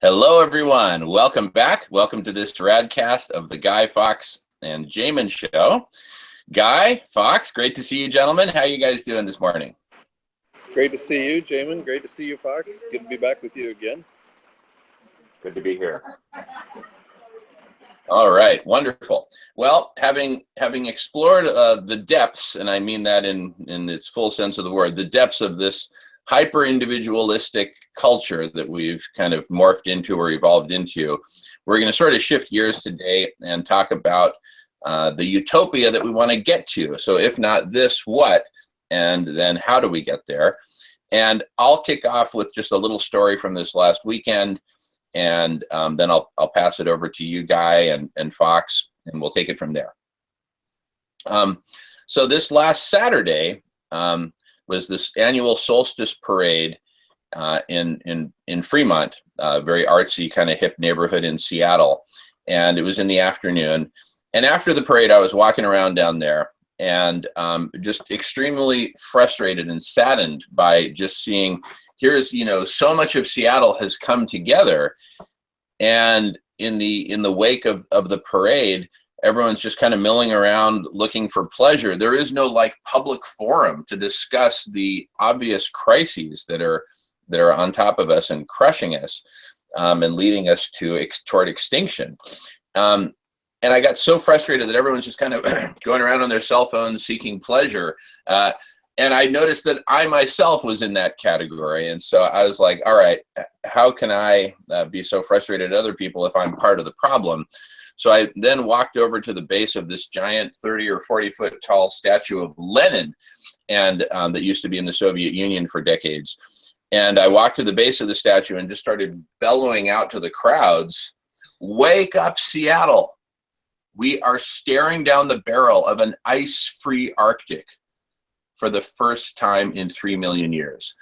Hello, everyone. Welcome back. Welcome to this radcast of the Guy, Fawkes, and Jamen show. Guy, Fawkes, great to see you, gentlemen. How are you guys doing this morning? Great to see you, Jamen. Great to see you, Fawkes. Good to be back with you again. Good to be here. All right, wonderful. Well, having explored the depths, and I mean that in its full sense of the word, the depths of this hyper-individualistic culture that we've kind of morphed into or evolved into, we're going to sort of shift gears today and talk about the utopia that we want to get to. So if not this, what? And then how do we get there? And I'll kick off with just a little story from this last weekend, and then I'll pass it over to you, Guy, and Fawkes, and we'll take it from there. So this last Saturday, was this annual solstice parade in Fremont, a very artsy kind of hip neighborhood in Seattle. And it was in the afternoon. And after the parade, I was walking around down there and just extremely frustrated and saddened by just seeing, here's, so much of Seattle has come together. And in the wake of the parade, everyone's just kind of milling around looking for pleasure. There is no public forum to discuss the obvious crises that are on top of us and crushing us and leading us toward extinction. And I got so frustrated that everyone's just kind of going around on their cell phones seeking pleasure. And I noticed that I myself was in that category. And so I was like, all right, how can I be so frustrated at other people if I'm part of the problem? So I then walked over to the base of this giant 30 or 40 foot tall statue of Lenin, and that used to be in the Soviet Union for decades. And I walked to the base of the statue and just started bellowing out to the crowds, "Wake up, Seattle. We are staring down the barrel of an ice-free Arctic for the first time in 3 million years."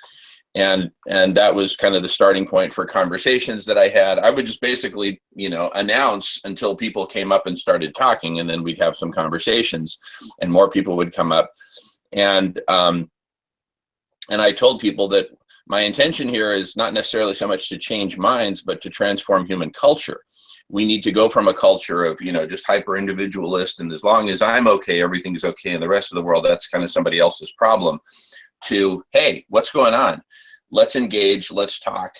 And that was kind of the starting point for conversations that I had. I would just basically, announce until people came up and started talking, and then we'd have some conversations, and more people would come up. And I told people that my intention here is not necessarily so much to change minds, but to transform human culture. We need to go from a culture of, just hyper individualist, and as long as I'm okay, everything is okay, and the rest of the world, that's kind of somebody else's problem, to, hey, what's going on? Let's engage, let's talk.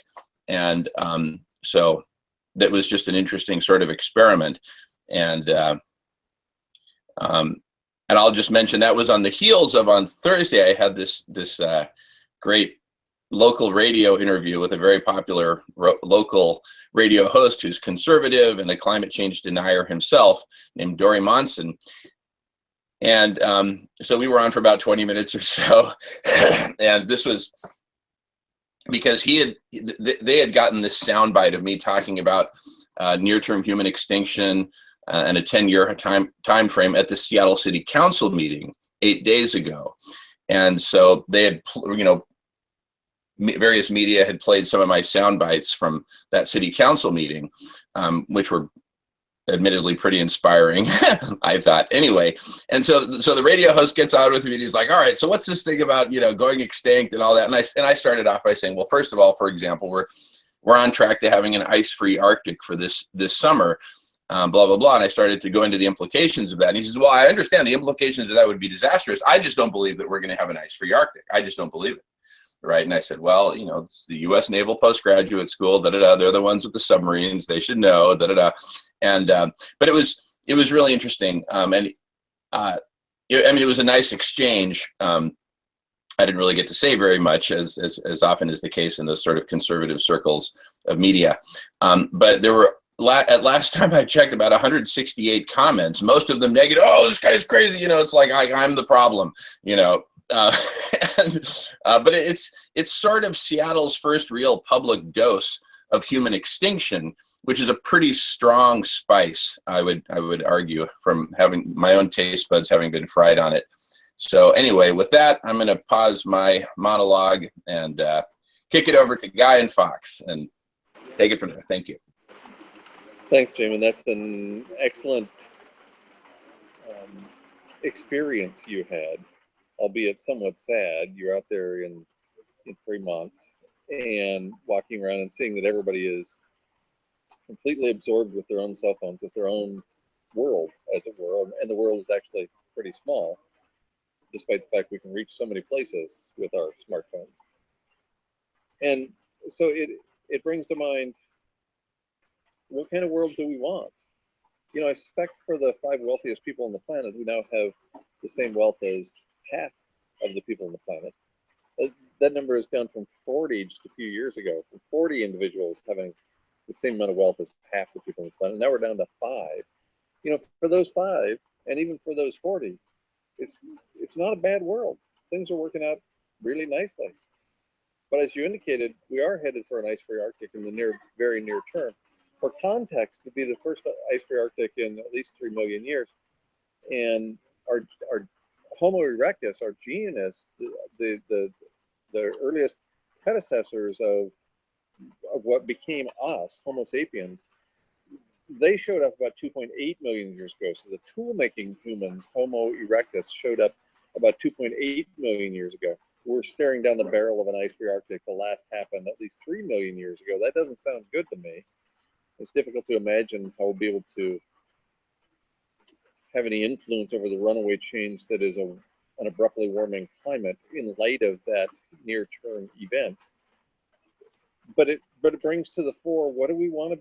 And so that was just an interesting sort of experiment. And I'll just mention that was on the heels of, on Thursday, I had this great local radio interview with a very popular local radio host who's conservative and a climate change denier himself, named Dory Monson. And so we were on for about 20 minutes or so. And this was because they had gotten this soundbite of me talking about near-term human extinction and a 10-year time frame at the Seattle City Council meeting 8 days ago. And so they had, various media had played some of my sound bites from that city council meeting, which were admittedly pretty inspiring, I thought. Anyway, and so the radio host gets on with me and he's like, all right, so what's this thing about, going extinct and all that? And I started off by saying, well, first of all, for example, we're on track to having an ice-free Arctic for this summer, blah, blah, blah. And I started to go into the implications of that. And he says, well, I understand the implications of that would be disastrous. I just don't believe that we're going to have an ice-free Arctic. I just don't believe it. Right. And I said, well, it's the U.S. Naval Postgraduate School, they're the ones with the submarines, they should know, And, but it was really interesting. It was a nice exchange. I didn't really get to say very much, as often is the case in those sort of conservative circles of media. But there were, at last time I checked, about 168 comments, most of them negative. Oh, this guy's crazy. It's like I'm the problem, but it's sort of Seattle's first real public dose of human extinction, which is a pretty strong spice, I would argue, from having my own taste buds having been fried on it. So anyway, with that, I'm going to pause my monologue and kick it over to Guy and Fawkes and take it from there. Thank you. Thanks, Jamen. That's an excellent experience you had, albeit somewhat sad. You're out there in Fremont and walking around and seeing that everybody is completely absorbed with their own cell phones, with their own world, as it were, and the world is actually pretty small, despite the fact we can reach so many places with our smartphones. And so it brings to mind, what kind of world do we want? You know, I suspect for the 5 wealthiest people on the planet who now have the same wealth as half of the people on the planet, that number has gone from 40 just a few years ago, from 40 individuals having the same amount of wealth as half the people on the planet. Now we're down to 5. You know, for those 5, and even for those 40, it's not a bad world. Things are working out really nicely. But as you indicated, we are headed for an ice-free Arctic in the very near term. For context, to be the first ice-free Arctic in at least 3 million years, and our Homo erectus, our genus, the earliest predecessors of what became us, Homo sapiens, they showed up about 2.8 million years ago. So the tool-making humans, Homo erectus, showed up about 2.8 million years ago. We're staring down the barrel of an ice-free Arctic. The last happened at least 3 million years ago. That doesn't sound good to me. It's difficult to imagine how we'll be able to have any influence over the runaway change that is an abruptly warming climate in light of that near-term event. But it brings to the fore, what do we want to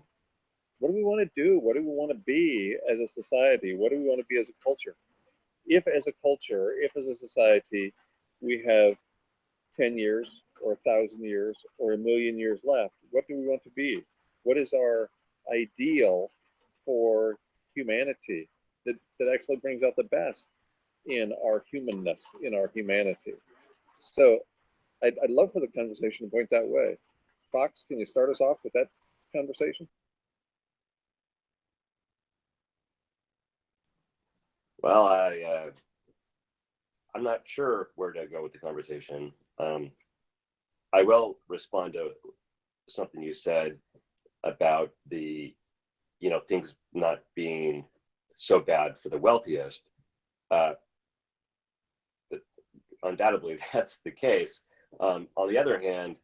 do? What do we want to be as a society? What do we want to be as a culture? If as a culture, if as a society, we have 10 years or 1,000 years or 1,000,000 years left, what do we want to be? What is our ideal for humanity that actually brings out the best in our humanness, in our humanity? So I'd love for the conversation to point that way. Fawkes, can you start us off with that conversation? Well, I'm not sure where to go with the conversation. I will respond to something you said about the, things not being so bad for the wealthiest. Undoubtedly, that's the case. On the other hand,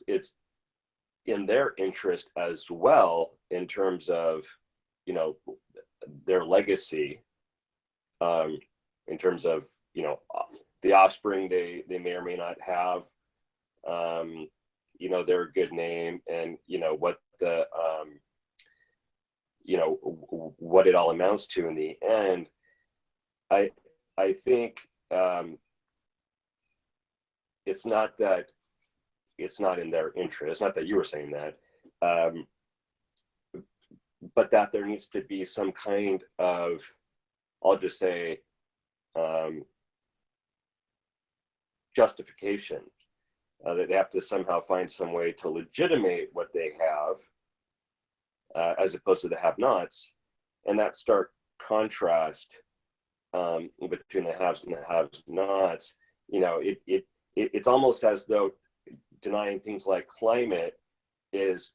it's in their interest as well in terms of, their legacy, in terms of, the offspring they may or may not have, their good name, and what the what it all amounts to in the end. I think it's not that it's not in their interest, not that you were saying that, but that there needs to be some kind of, I'll just say, justification, that they have to somehow find some way to legitimate what they have, as opposed to the have-nots, and that stark contrast between the haves and the have-nots. It's almost as though denying things like climate is,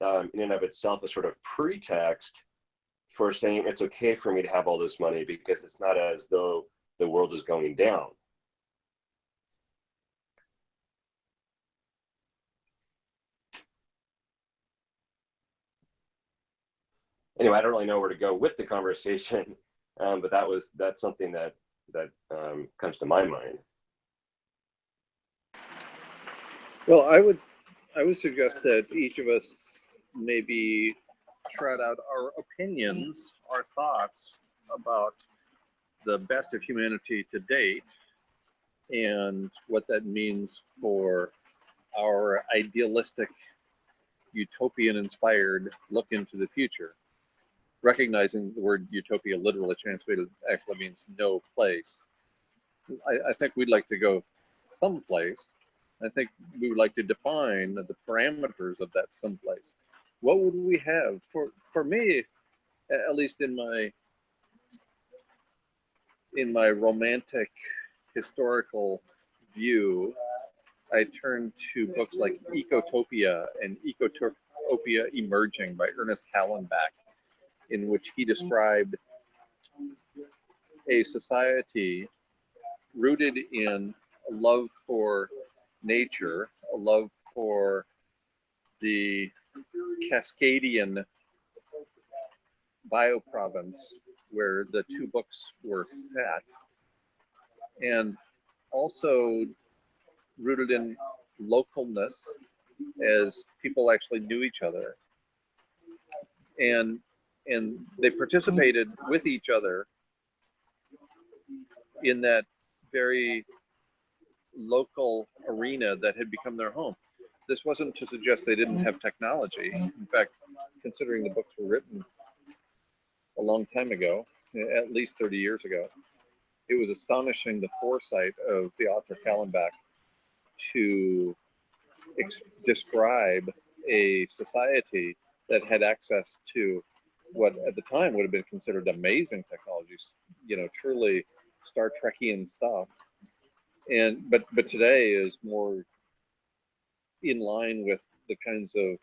in and of itself, a sort of pretext for saying it's okay for me to have all this money because it's not as though the world is going down. Anyway, I don't really know where to go with the conversation, but that's something that comes to my mind. Well, I would suggest that each of us maybe trot out our opinions, our thoughts about the best of humanity to date and what that means for our idealistic, utopian-inspired look into the future. Recognizing the word utopia literally translated actually means no place. I think we'd like to go someplace. I think we would like to define the parameters of that someplace. What would we have? For me, at least in my romantic historical view, I turn to books like Ecotopia and Ecotopia Emerging by Ernest Hallenback, in which he described a society rooted in a love for nature, a love for the Cascadian bioprovince where the two books were set, and also rooted in localness, as people actually knew each other, and they participated with each other in that very local arena that had become their home. This wasn't to suggest they didn't have technology. In fact, considering the books were written a long time ago, at least 30 years ago, it was astonishing the foresight of the author Hallenback to describe a society that had access to what at the time would have been considered amazing technologies, you know, truly Star Trekian stuff. And but today is more in line with the kinds of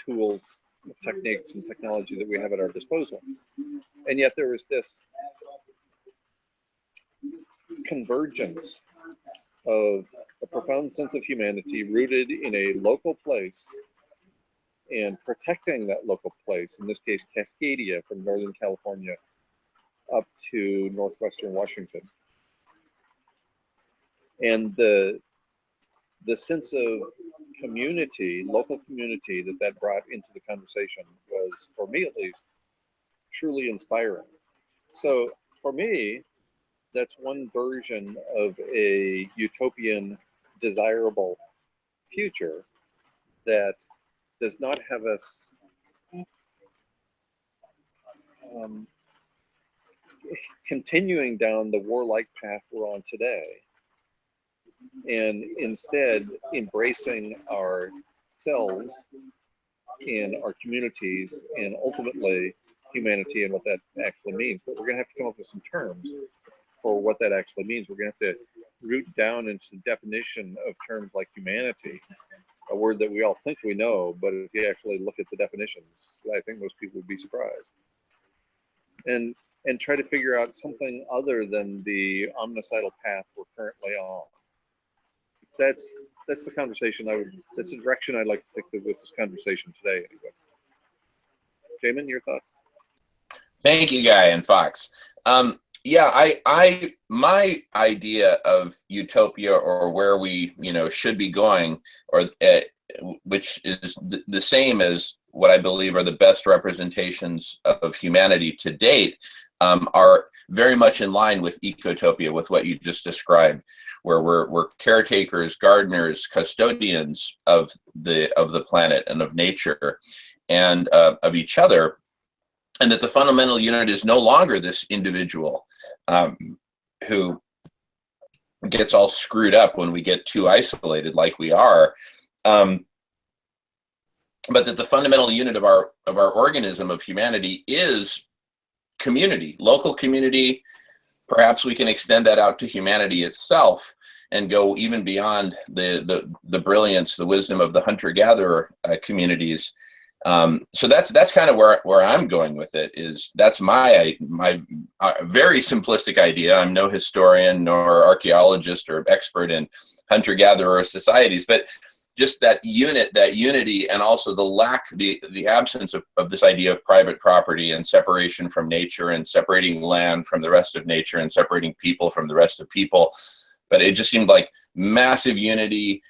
tools, techniques, and technology that we have at our disposal. And yet there is this convergence of a profound sense of humanity rooted in a local place and protecting that local place, in this case Cascadia from Northern California up to Northwestern Washington. And the sense of community, local community that brought into the conversation was, for me at least, truly inspiring. So for me, that's one version of a utopian, desirable future that does not have us continuing down the warlike path we're on today, and instead embracing ourselves and our communities and ultimately humanity and what that actually means. But we're going to have to come up with some terms for what that actually means. We're going to have to root down into the definition of terms like humanity, a word that we all think we know, but if you actually look at the definitions, I think most people would be surprised. And try to figure out something other than the omnicidal path we're currently on. That's the conversation that's the direction I'd like to take with this conversation today, anyway. Jamen, your thoughts? Thank you, Guy and Fawkes. Yeah, my idea of utopia, or where we, should be going, or which is the same as what I believe are the best representations of humanity to date, are very much in line with Ecotopia, with what you just described, where we're caretakers, gardeners, custodians of the planet and of nature and of each other, and that the fundamental unit is no longer this individual who gets all screwed up when we get too isolated like we are, but that the fundamental unit of our organism of humanity is community, local community. Perhaps we can extend that out to humanity itself and go even beyond the brilliance, the wisdom of the hunter-gatherer communities. So that's kind of where I'm going with it. That's my very simplistic idea. I'm no historian nor archaeologist or expert in hunter-gatherer societies, but just that unity, and also the absence of this idea of private property and separation from nature, and separating land from the rest of nature, and separating people from the rest of people. But it just seemed like massive unity,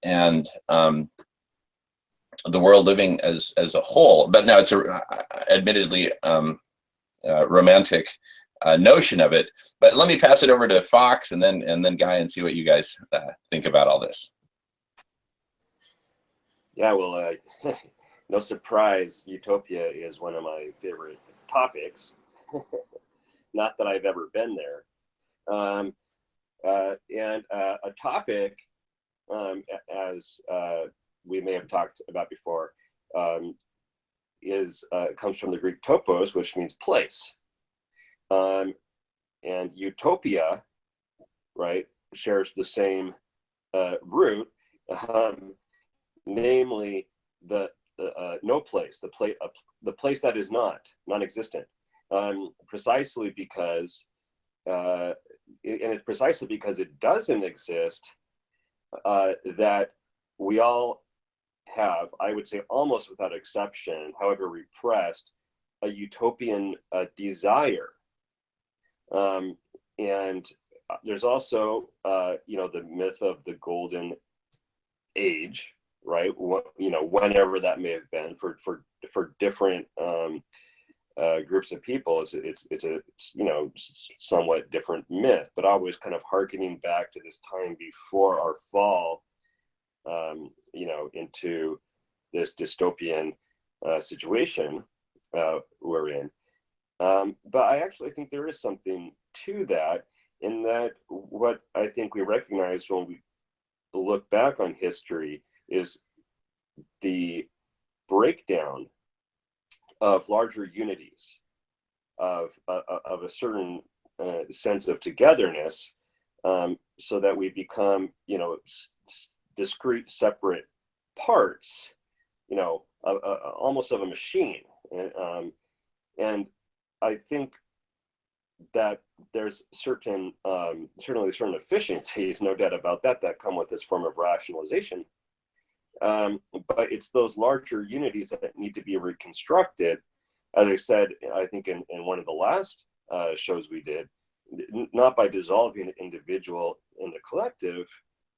and the world living as a whole. But now it's admittedly romantic notion of it. But let me pass it over to Fawkes and then Guy, and see what you guys think about all this. Yeah, well, no surprise, Utopia is one of my favorite topics. Not that I've ever been there. And a topic, as we may have talked about before, comes from the Greek topos, which means place. And utopia, right, shares the same root. Namely the no place, the place that is non-existent, precisely because, and it's precisely because it doesn't exist, that we all have, I would say almost without exception, however repressed, a utopian desire. And there's also, the myth of the golden age, right? Whenever that may have been for different groups of people, it's a somewhat different myth, but always kind of hearkening back to this time before our fall, into this dystopian situation we're in. But I actually think there is something to that, in that what I think we recognize when we look back on history is the breakdown of larger unities, of a certain sense of togetherness, so that we become, discrete, separate parts, almost of a machine. And I think that there's certainly certain efficiencies, no doubt about that, that come with this form of rationalization. But it's those larger unities that need to be reconstructed. As I said, I think in one of the last shows we did, not by dissolving the individual in the collective,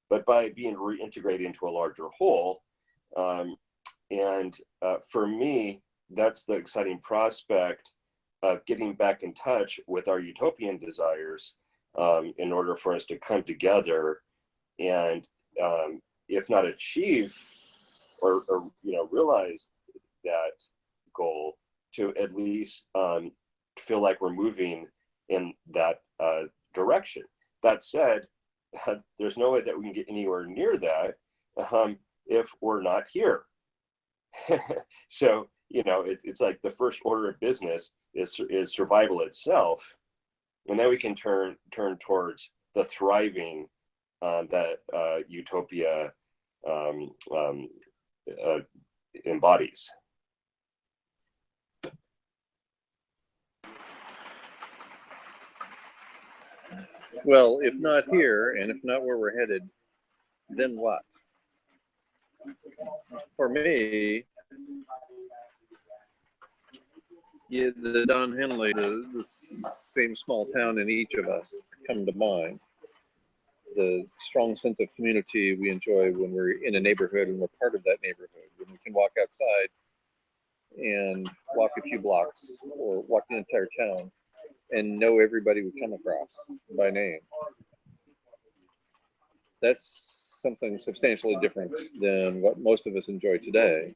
but by being reintegrated into a larger whole. And for me, that's the exciting prospect of getting back in touch with our utopian desires, in order for us to come together and, if not achieve or realize that goal, to at least feel like we're moving in that direction. That said, there's no way that we can get anywhere near that if we're not here. So, it's like the first order of business is survival itself, and then we can turn towards the thriving that Utopia embodies. Well, if not here, and if not where we're headed, then what? For me, the Don Henley, the same small town in each of us come to mind. The strong sense of community we enjoy when we're in a neighborhood and we're part of that neighborhood, when we can walk outside and walk a few blocks or walk the entire town and know everybody we come across by name. That's something substantially different than what most of us enjoy today.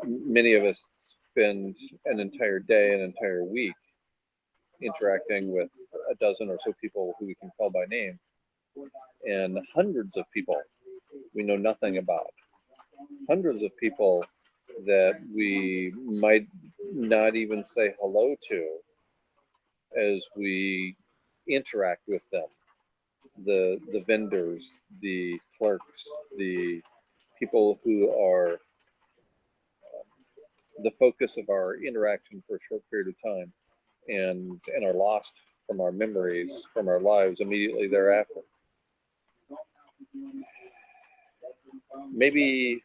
Many of us spend an entire day, an entire week interacting with a dozen or so people who we can call by name, and hundreds of people we know nothing about. Hundreds of people that we might not even say hello to as we interact with them. The vendors, the clerks, the people who are the focus of our interaction for a short period of time and are lost from our memories, from our lives immediately thereafter. Maybe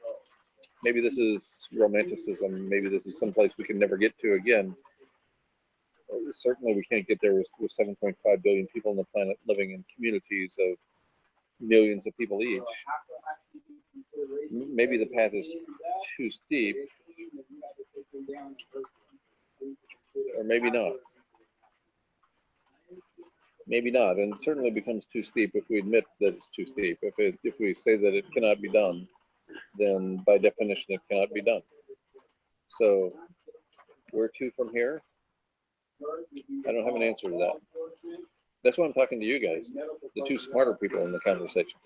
this is romanticism. Maybe this is someplace we can never get to again. Certainly we can't get there with 7.5 billion people on the planet living in communities of millions of people each. Maybe the path is too steep, or maybe not. Maybe not, and it certainly becomes too steep if we admit that it's too steep. If we say that it cannot be done, then by definition it cannot be done. So where to from here? I don't have an answer to that. That's why I'm talking to you guys, the two smarter people in the conversation.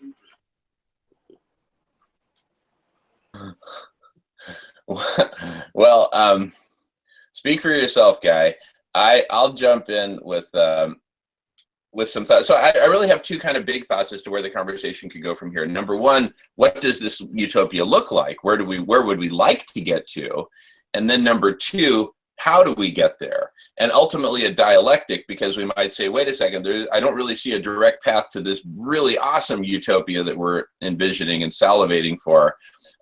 Well, speak for yourself, Guy. I'll jump in with some thoughts. So I really have two kind of big thoughts as to where the conversation could go from here. Number one, what does this utopia look like? Where would we like to get to? And then number two, how do we get there? And ultimately a dialectic, because we might say, wait a second, I don't really see a direct path to this really awesome utopia that we're envisioning and salivating for.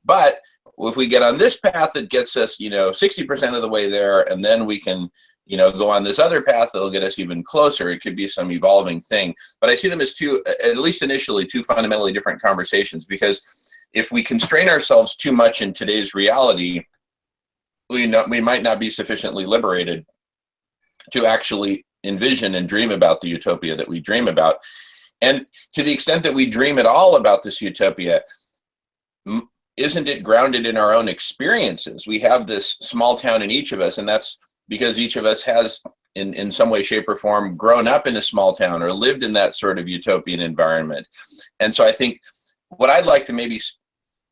But if we get on this path that gets us, 60% of the way there, and then we can, go on this other path that'll get us even closer. It could be some evolving thing. But I see them as two, at least initially, two fundamentally different conversations, because if we constrain ourselves too much in today's reality, we might not be sufficiently liberated to actually envision and dream about the utopia that we dream about. And to the extent that we dream at all about this utopia, isn't it grounded in our own experiences? We have this small town in each of us, and that's because each of us has, in some way, shape, or form, grown up in a small town or lived in that sort of utopian environment. And so I think what I'd like to maybe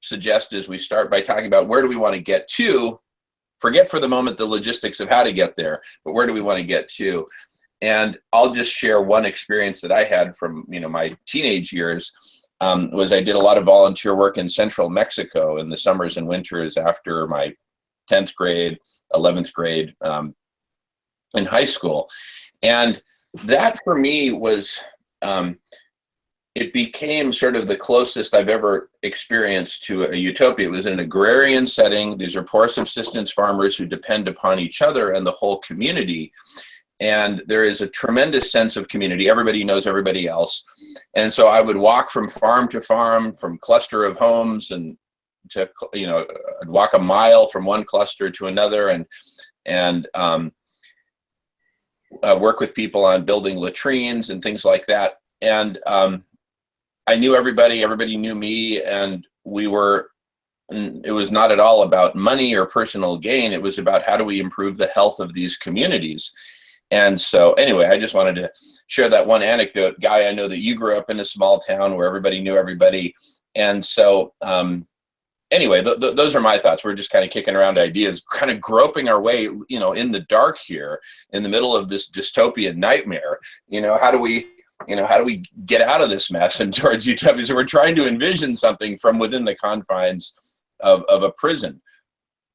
suggest is we start by talking about where do we want to get to. Forget for the moment the logistics of how to get there, but where do we want to get to? And I'll just share one experience that I had from my teenage years. Was I did a lot of volunteer work in central Mexico in the summers and winters after my 10th grade, 11th grade in high school. And that for me was, it became sort of the closest I've ever experienced to a utopia. It was in an agrarian setting. These are poor subsistence farmers who depend upon each other and the whole community. And there is a tremendous sense of community. Everybody knows everybody else. And so I would walk from farm to farm, from cluster of homes, and to, I'd walk a mile from one cluster to another, and work with people on building latrines and things like that. And I knew everybody knew me, and it was not at all about money or personal gain. It was about how do we improve the health of these communities. And so anyway, I just wanted to share that one anecdote. Guy, I know that you grew up in a small town where everybody knew everybody. And so anyway, those are my thoughts. We're just kind of kicking around ideas, kind of groping our way, in the dark here, in the middle of this dystopian nightmare. How do we get out of this mess and towards utopia? So we're trying to envision something from within the confines of a prison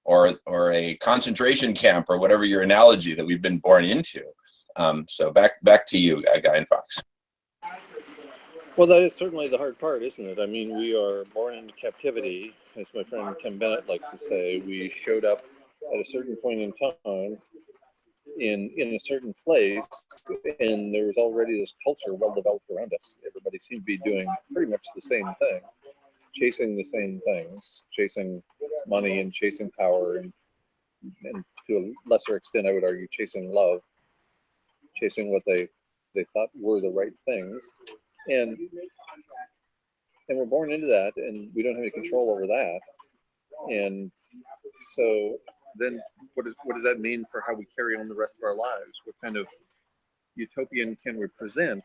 or a concentration camp, or whatever your analogy that we've been born into. So back to you, Guy and Fawkes. Well, that is certainly the hard part, isn't it? I mean, we are born into captivity, as my friend Tim Bennett likes to say. We showed up at a certain point in time in a certain place, and there was already this culture well developed around us. Everybody seemed to be doing pretty much the same thing, chasing the same things, chasing money and chasing power, and to a lesser extent, I would argue, chasing love, chasing what they thought were the right things. And we're born into that, and we don't have any control over that. And so then what does that mean for how we carry on the rest of our lives? What kind of utopian can we present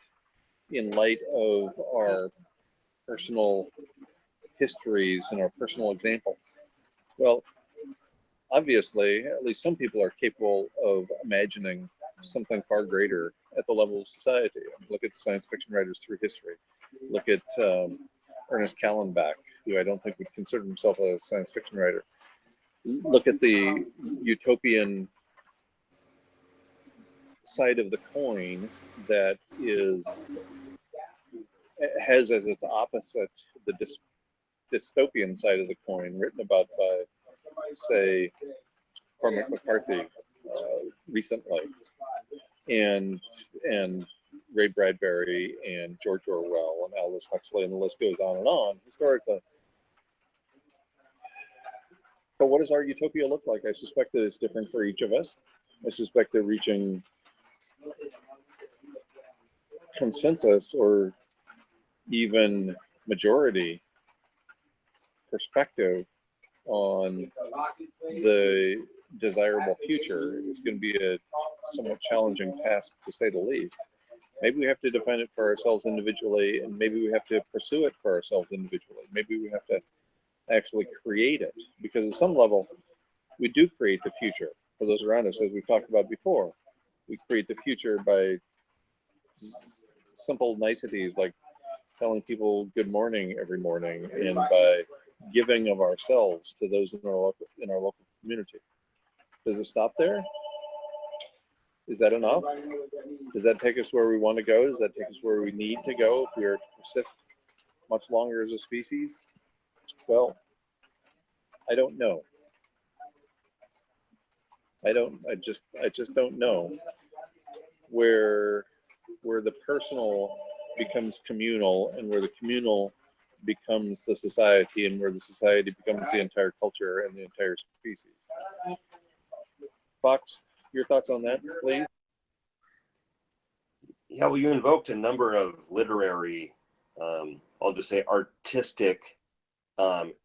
in light of our personal histories and our personal examples? Well, obviously, at least some people are capable of imagining something far greater at the level of society. Look at science fiction writers through history. Look at Ernest Hallenback, who I don't think would consider himself a science fiction writer. Look at the utopian side of the coin that has as its opposite the dystopian side of the coin, written about by, say, Cormac McCarthy recently, and Ray Bradbury and George Orwell and Aldous Huxley, and the list goes on historically. But what does our utopia look like? I suspect that it's different for each of us. I suspect they're reaching consensus or even majority perspective on the desirable future. It's going to be a somewhat challenging task, to say the least. Maybe we have to define it for ourselves individually, and maybe we have to pursue it for ourselves individually. Maybe we have to actually create it, because at some level, we do create the future for those around us, as we've talked about before. We create the future by simple niceties like telling people good morning every morning, and by giving of ourselves to those in our local community. Does it stop there? Is that enough? Does that take us where we want to go? Does that take us where we need to go if we are to persist much longer as a species? Well, I don't know. I just don't know where the personal becomes communal and where the communal becomes the society and where the society becomes the entire culture and the entire species. Fawkes, your thoughts on that, please? Yeah, well, you invoked a number of literary, I'll just say artistic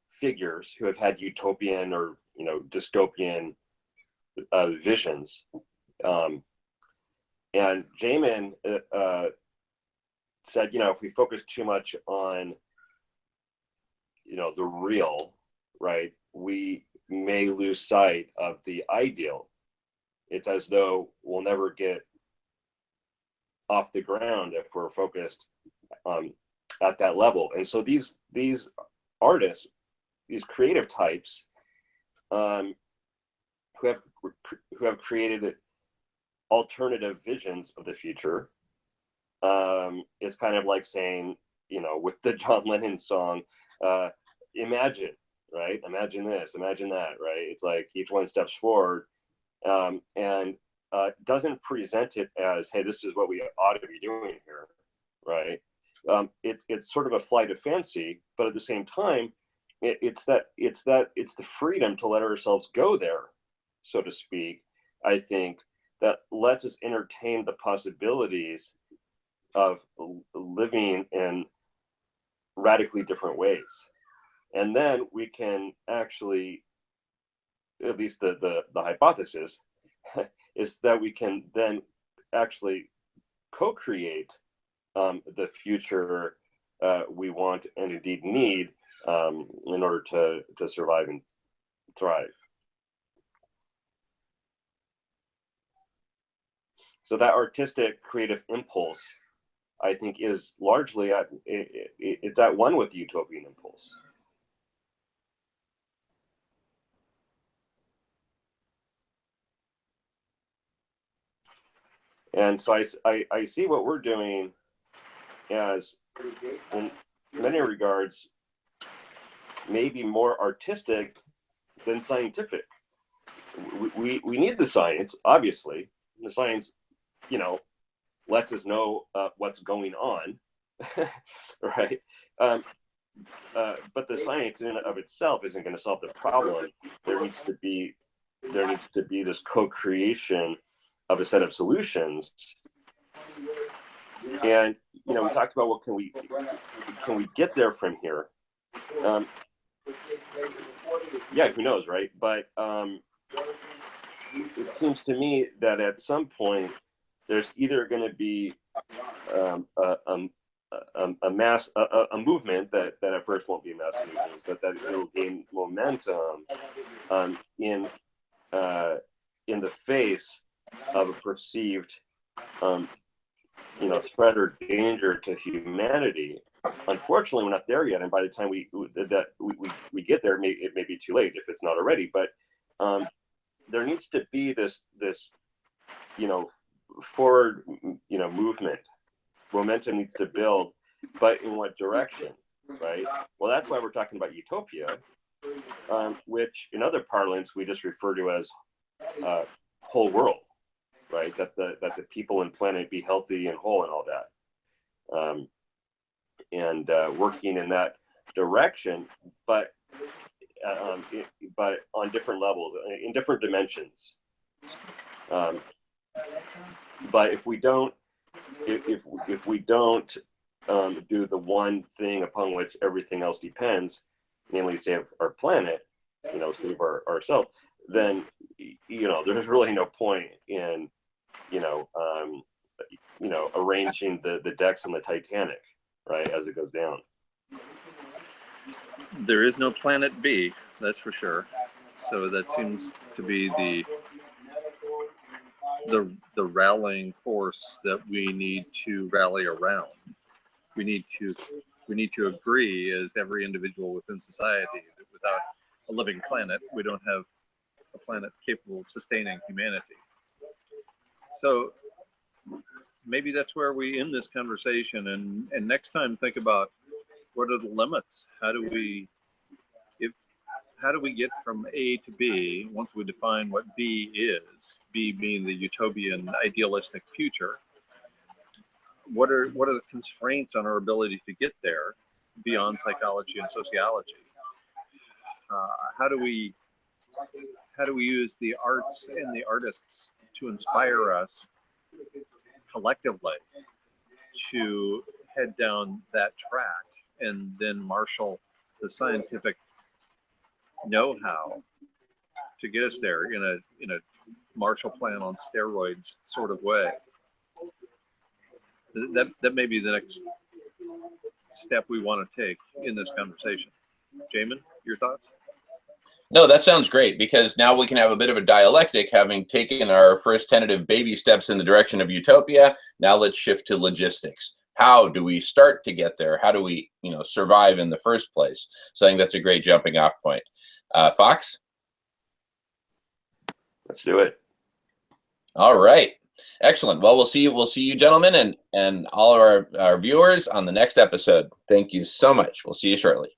figures who have had utopian or dystopian visions, and Jamen said, if we focus too much on the real, right, we may lose sight of the ideal. It's as though we'll never get off the ground if we're focused at that level. And so these artists, these creative types, who have created alternative visions of the future, it's kind of like saying, with the John Lennon song, imagine, right? Imagine this, imagine that, right? It's like each one steps forward, and doesn't present it as, hey, this is what we ought to be doing here, right? It's sort of a flight of fancy, but at the same time, it's the freedom to let ourselves go there, so to speak. I think that lets us entertain the possibilities of living in radically different ways, and then we can actually, at least the hypothesis is that we can then actually co-create the future we want and indeed need in order to survive and thrive. So that artistic creative impulse, I think, is largely it's at one with the utopian impulse. And so I see what we're doing as, in many regards, maybe more artistic than scientific. We need the science, obviously. The science, lets us know what's going on, right? But the science in and of itself isn't going to solve the problem. There needs to be this co-creation of a set of solutions. And we talked about what can we get there from here. Yeah, who knows, right? But it seems to me that at some point there's either going to be a movement that at first won't be a mass movement, but that it will gain momentum in the face of a perceived threat or danger to humanity. Unfortunately, we're not there yet, and by the time we get there, it may be too late if it's not already. But there needs to be this forward movement. Momentum needs to build, but in what direction, right? Well, that's why we're talking about utopia, which in other parlance we just refer to as whole world, right? That the people and planet be healthy and whole and all that, and working in that direction, but on different levels, in different dimensions. But if we don't do the one thing upon which everything else depends, namely save our planet, save ourselves, then there's really no point in arranging the decks on the Titanic, right, as it goes down. There is no planet B, that's for sure. So that seems to be the rallying force that we need to rally around. We need to agree as every individual within society that without a living planet, we don't have a planet capable of sustaining humanity. So maybe that's where we end this conversation, and next time think about what are the limits? How do we get from A to B once we define what B is, B being the utopian idealistic future? What are the constraints on our ability to get there beyond psychology and sociology? How do we use the arts and the artists to inspire us collectively to head down that track, and then marshal the scientific know-how to get us there in a Marshall Plan on steroids sort of way? That may be the next step we want to take in this conversation. Jamen, your thoughts? No, that sounds great, because now we can have a bit of a dialectic, having taken our first tentative baby steps in the direction of utopia. Now let's shift to logistics. How do we start to get there? How do we, survive in the first place? So I think that's a great jumping off point. Fawkes? Let's do it. All right. Excellent. Well, we'll see you gentlemen and all of our viewers on the next episode. Thank you so much. We'll see you shortly.